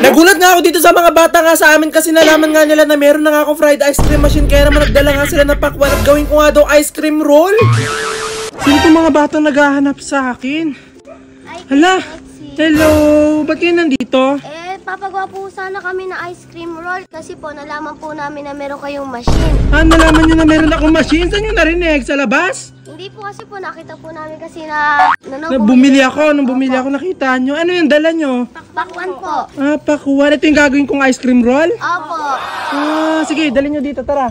Nagulat nga ako dito sa mga bata nga sa amin kasi nalaman nga nila na meron na nga ako fried ice cream machine. Kaya naman nagdala nga sila ng pakwan at gawin ko nga daw ice cream roll. Sino itong mga batang naghahanap sa akin? Hala, hello, ba't kayo nandito? Papagawa po sana kami ng ice cream roll kasi po nalaman po namin na meron kayong machine. Nalaman nyo na meron akong machine? Saan nyo narinig? Sa labas? Hindi po kasi po nakita po namin kasi na bumili ako. Nung bumili ako nakita nyo. Ano yung dala nyo? Pakwan po. Pakwan. Ito yung gagawin kong ice cream roll? Opo. Sige, dali nyo dito. Tara.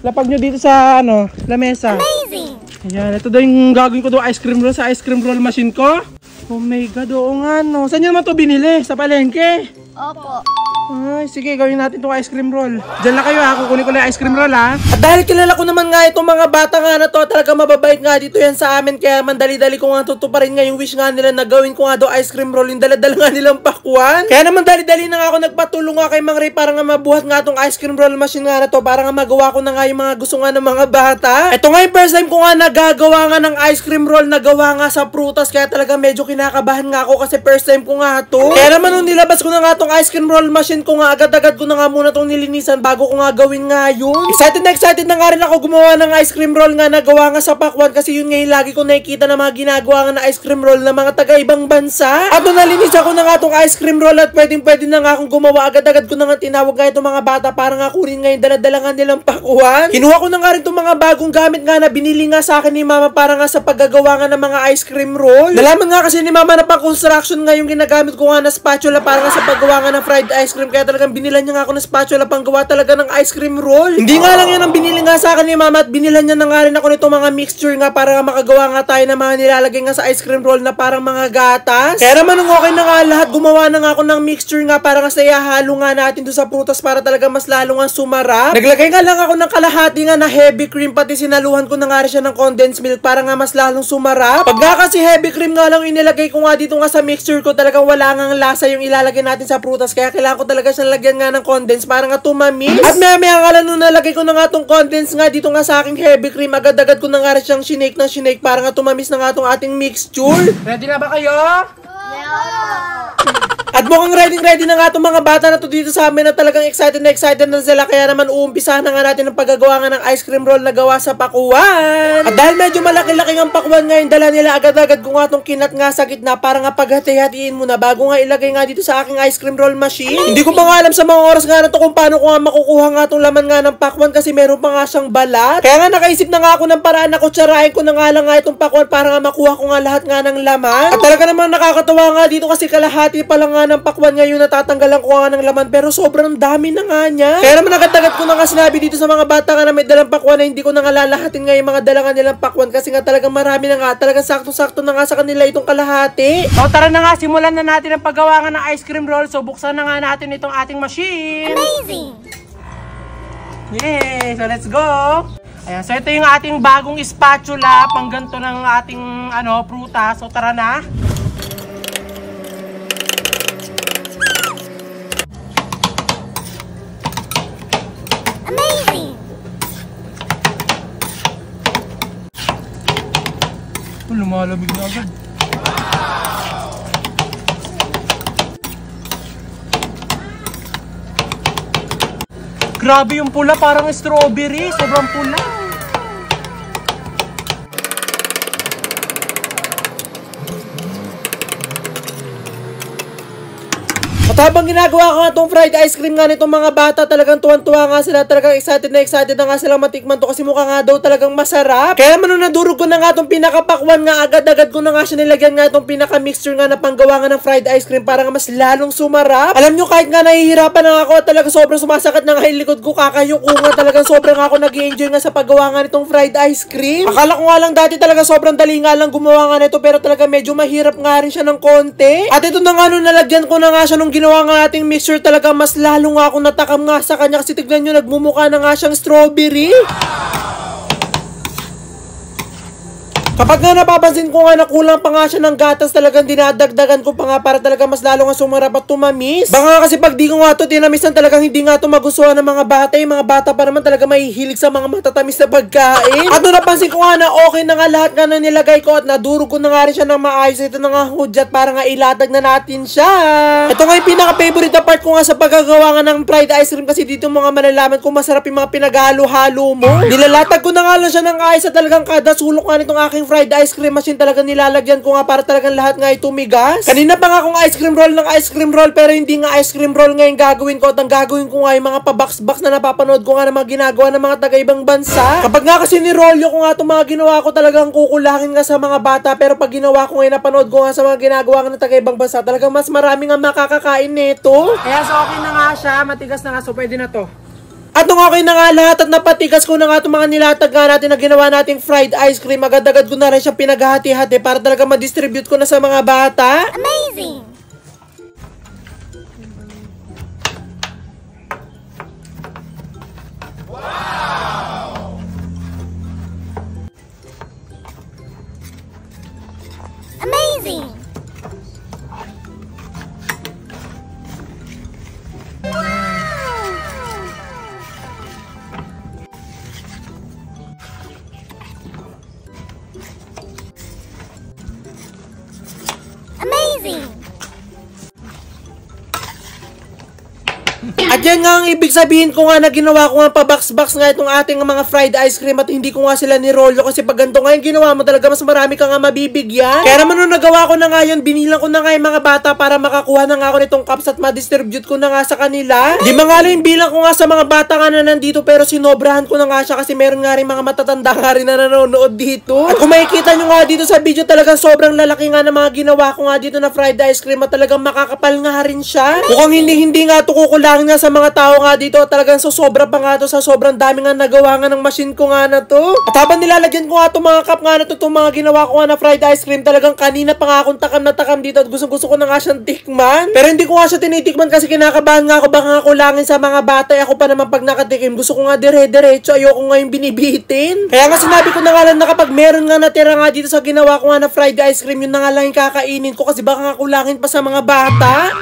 Lapag nyo dito sa lamesa. Amazing! Ayan, ito daw yung gagawin ko daw ice cream roll sa ice cream roll machine ko. Oh my God, oo nga no. Saan nyo naman ito binili? Sa palengke? Opo. Ay, sige, gawin natin itong ice cream roll. Diyan na kayo ha, kukunin ko lang ice cream roll ha. At dahil kilala ko naman nga itong mga bata nga na to, talaga mababait nga dito yan sa amin. Kaya mandali-dali ko nga tutuparin nga yung wish nga nila na gawin ko nga daw ice cream roll. Yung dala-dala nga nilang pakwan. Kaya naman dali-dali na nga ako nagpatulong nga kay Mang Ray para nga mabuhat nga itong ice cream roll machine nga na to. Para nga magawa ko na nga yung mga gusto nga ng mga bata. Ito nga yung first time ko nga nagagawa nga ng ice cream roll na gawa nga sa prutas. Kaya talaga medyo kinakabahan nga ako kasi first time ko nga to. Kaya naman nung nilabas ko na nga itong ice cream roll machine ko nga, agad-agad ko na nga muna itong nilinisan bago ko nga gawin nga yun. Excited na nga rin ako gumawa ng ice cream roll nga nagawa nga sa pakwan kasi yun ngayon lagi ko nakikita na mga ginagawa nga na ice cream roll na mga taga-ibang bansa. At nung nalinis ako na nga itong ice cream roll at pwede na nga akong gumawa, agad-agad ko na nga tinawag nga itong mga bata para nga kunin nga yung dala-dala nga nilang pakwan. Kinuha ko na nga rin itong mga bagong gamit nga na binili nga sa akin ni mama para nga sa paggagawa nga ng mga ice cream roll. Nalaman nga kasi ni mama na pang construction nga yung ginagamit ko nga na spatula para nga sa paggawa nga ng fried ice cream. Kaya talagang binilan niya nga ako ng spatula pang gawa talaga ng ice cream roll. Hindi nga lang yan ang binili nga sa akin ni mama at binilan niya na nga rin ako nito mga mixture nga para nga makagawa nga tayo ng mga nilalagay nga sa ice cream roll na parang mga gatas. Kaya naman nung okay na nga lahat, gumawa na nga ako ng mixture nga para nga sayahalo nga natin doon sa prutas para talaga mas lalo nga sumarap. Naglagay nga lang ako ng kalahati nga na heavy cream pati sinaluhan ko na nga rin siya ng condensed milk para nga mas lalong sumarap. Pag nga kasi heavy cream nga lang inilagay ko nga dito nga sa mixture ko, talagang wala nga lasa yung ilalagay natin sa prutas. Kaya kailangan ko talaga siyang lagyan nga ng condense para nga tumamis. At maya nga lang nung nalagay ko na nga tong condense nga dito nga sa aking heavy cream, agad-agad ko na nga rin siyang shinake na shinake para nga tumamis na nga tong ating mixture. Ready na ba kayo? At mukhang ready na nga itong mga bata na to dito sa amin na talagang excited na sila. Kaya naman uumpisahan na nga natin ang paggagawa nga ng ice cream roll na gawa sa pakuan. At dahil medyo malaki-laki ang pakuan ngayon dala nila, agad-agad ko nga itong kinat nga sa gitna para nga paghati-hatiin muna bago nga ilagay nga dito sa aking ice cream roll machine. Hindi ko pa nga alam sa mga oras nga na to kung paano ko nga makukuha nga itong laman nga ng pakuan kasi meron pa nga siyang balat. Kaya nga nakaisip na nga ako ng paraan na kutsarahin ko na nga lang nga itong pakuan para nga makuha ko nga lahat nga ng laman. At talaga namang nakakatawa nga dito kasi kalahati pa lang nga ng pakwan ngayon natatanggalan ko nga ng laman pero sobrang dami na nga niya. Kaya naman agad-agad ko na nga sinabi dito sa mga bata nga na may dalang pakwan na hindi ko na nga lalahatin nga yung mga dalangan nilang pakwan kasi nga talagang marami na nga. Talagang sakto-sakto na nga sa kanila itong kalahati. So tara na nga, simulan na natin ang paggawa nga ng ice cream roll. So buksan na nga natin itong ating machine. Amazing! Yay! So let's go! Ayan, so ito yung ating bagong spatula pang ganito ng ating prutas. So tara na. Lumalamig na agad. Grabe yung pula, parang strawberry. Sobrang pula. At habang ginagawa ko nga itong fried ice cream nga nitong mga bata, talagang tuwan-tuwa nga sila. Talagang excited na nga sila matikman to kasi mukha nga daw talagang masarap. Kaya naman nung nadurog ko na nga itong pinakapakwan nga, agad-agad ko na nga siya nilagyan nga itong pinaka-mixture nga na panggawa nga ng fried ice cream para nga mas lalong sumarap. Alam nyo, kahit nga nahihirapan na ako at talaga sobrang sumasakit na nga yung likod ko, kakayuko nga talagang sobrang ako nag-i-enjoy nga sa paggawa nga nitong fried ice cream. Akala ko nga lang dati talaga sobrang dali nga lang gumawa nga nito pero talaga medyo mahirap nga rin siya ng konti. At ito na nga nung nalagyan ko na nga siya nung ginawa nga ating mixture, talaga mas lalo nga ako natakam nga sa kanya kasi tignan nyo, nagmumukha na nga siyang strawberry. Kapag nga napapansin ko nga na kulang pa nga siya ng gatas, talagang dinadagdagan ko pa nga para talaga mas lalo nga sumarap at tumamis. Baka kasi pag di ko nga to tinamisan, talagang hindi nga to magustuhan ng mga bata. Yung mga bata pa naman talaga mahihilig sa mga matatamis na pagkain. At nung napansin ko nga na okay na nga lahat nga na nilagay ko at nadurog ko na nga rin siya ng maayos, ito na nga hudyat para nga ilatag na natin siya. Ito nga yung pinaka-favorite na part ko nga sa paggagawa nga ng fried ice cream kasi dito mga malalaman kung masarap yung mga pinaghalo-halo mo. Nilalatag ko na nga lang siya ng ayos at talagang kada sulok nga nitong aking fried ice cream machine talaga nilalagyan ko nga para talagang lahat nga itumigas. Kanina pa nga akong ice cream roll ng ice cream roll pero hindi nga ice cream roll nga yung gagawin ko at ang gagawin ko nga yung mga pa-box-box na napapanood ko nga na mga ginagawa ng mga taga-ibang bansa. Kapag nga kasi nirolyo ko nga itong mga ginawa ko talagang kukulangin nga sa mga bata pero pag ginawa ko ngayon napanood ko nga sa mga ginagawa nga ng taga-ibang bansa talagang mas marami nga makakakain nito. Kaya so okay na nga siya, matigas na nga so pwede na to. At nung okay na nga lahat at napatigas ko na nga itong mga nilatag nga natin na ginawa nating fried ice cream, agad-agad ko na rin siya pinaghati-hati para talaga ma-distribute ko na sa mga bata. Amazing! Wow! Amazing! Amazing! At yan nga ang ibig sabihin ko nga na ginawa ko nga pa-box-box nga itong ating mga fried ice cream at hindi ko nga sila nirolyo kasi pag ganito nga yung ginawa mo talaga mas marami ka nga mabibigyan. Kaya naman nung nagawa ko na nga yun, binilang ko na nga yung mga bata para makakuha na nga ako nitong cups at ma-distribute ko na nga sa kanila. Di nga lang yung bilang ko nga sa mga bata nga na nandito pero sinobrahan ko na nga siya kasi meron nga rin mga matatanda nga rin na nanonood dito. At kung makikita nyo nga dito sa video talagang sobrang lalaki nga na mga ginawa ko nga dito na fried ice cream at talagang makakapal nga rin siya. Mukhang hindi nga ito kukulangin nga sa mga tao nga dito talagang sobra pa nga to sa sobrang dami nga nagawa nga ng machine ko nga na to. At habang nilalagyan ko nga itong mga cup nga na to, itong mga ginawa ko nga na fried ice cream talagang kanina pa nga akong takam na takam dito at gusto ko na nga siyang tikman. Pero hindi ko nga siya tinitikman kasi kinakabahan nga ako baka nga kulangin sa mga bata. Ako pa naman pag nakatikim gusto ko nga dire-diretso, ayoko nga yung binibitin. Kaya nga sinabi ko na nga lang na kapag meron nga natira nga dito sa ginawa ko nga na fried ice cream, yun na nga lang yung kakainin ko kasi baka nga kulangin pa sa mga bata.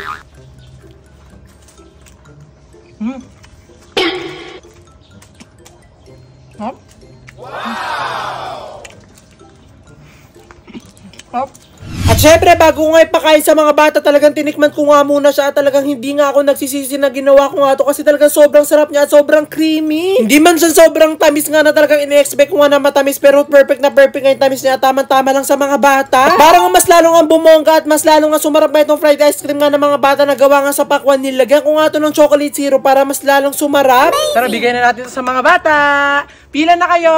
Hop. Wow! Hop. At syempre, bago nga ipakain sa mga bata, talagang tinikman ko nga muna siya at talagang hindi nga ako nagsisisi na ginawa ko nga to kasi talagang sobrang sarap niya at sobrang creamy. Hindi man siya sobrang tamis nga na talagang ine-expect ko nga na matamis pero perfect na perfect nga yung tamis niya at tamang-tama lang sa mga bata. At parang mas lalo nga bumongga at mas lalo nga sumarap na itong fried ice cream nga ng mga bata na gawa nga sa pakwan. Nilagyan ko nga to ng chocolate syrup para mas lalong sumarap. Tara, bigay na natin ito sa mga bata. Pila na kayo!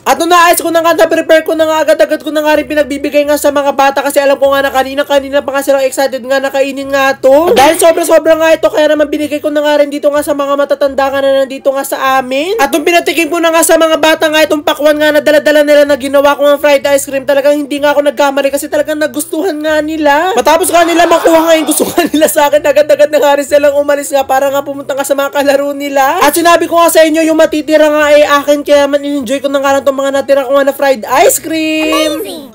At nung naayos ko na nga, na-prepare ko na nga agad-agad ko na nga rin pinagbibigay nga sa mga bata kasi alam ko nga na kanina pa nga silang excited nga na kainin nga to. Dahil sobra-sobra nga ito, kaya naman binigay ko na nga rin dito nga sa mga matatanda nga na nandito nga sa amin. At nung pinatikim ko na nga sa mga bata nga itong pakwan nga na dala-dala nila na ginawa ko ng fried ice cream, talagang hindi nga ako nagkamali kasi talagang nagustuhan nga nila. Matapos nga nila makuha nga yung gusto nga nila sa akin, agad-agad na nga rin silang umalis nga para nga pumunta nga sa mga kalaro nila. At sinabi ko nga sa inyo, yung matitira nga ay akin, kaya man in-enjoy ko na nga lang itong mga natira ko nga na fried ice cream. Amazing!